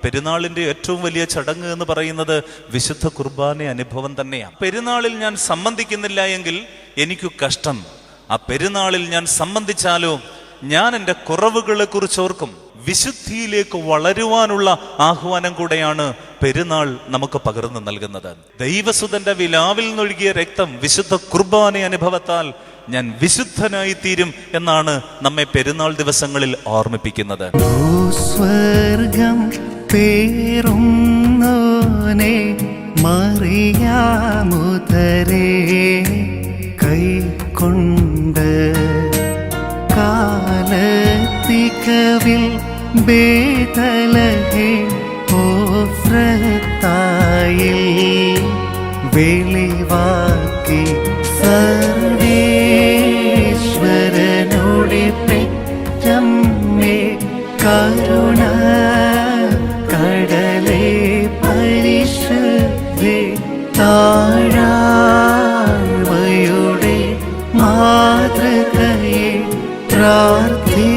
പെരുന്നാളിന്റെ ഏറ്റവും വലിയ ചടങ്ങ് എന്ന് പറയുന്നത് വിശുദ്ധ കുർബാന അനുഭവം തന്നെയാണ്. പെരുന്നാളിൽ ഞാൻ സംബന്ധിക്കുന്നില്ല എങ്കിൽ എനിക്ക് കഷ്ടം. ആ പെരുന്നാളിൽ ഞാൻ സംബന്ധിച്ചാലോ ഞാൻ എൻ്റെ കുറവുകളെ കുറിച്ച് ഓർക്കും. വിശുദ്ധിയിലേക്ക് വളരുവാനുള്ള ആഹ്വാനം കൂടെയാണ് പെരുന്നാൾ നമുക്ക് പകർന്നു നൽകുന്നത്. ദൈവസുതന്റെ വിലാവിൽ നിന്നൊഴുകിയ രക്തം വിശുദ്ധ കുർബാന അനുഭവത്താൽ ഞാൻ വിശുദ്ധനായി തീരും എന്നാണ് നമ്മെ പെരുന്നാൾ ദിവസങ്ങളിൽ ഓർമ്മിപ്പിക്കുന്നത്. സ്വർഗം പേറുന്നോനെ മറിയാമുദരേ കൈക്കൊണ്ട് കാലത്തികവിൽ ബേതലഹേം ഓഫ്രത്തായിൽ വെളിവാക്കി സർവേശ്വരനോടെ പെറ്റമ്മേ കരുണ കടലേ പരിശുദ്ധേ താഴാഴ്മയുടെ മാതൃകയെ പ്രാർത്ഥി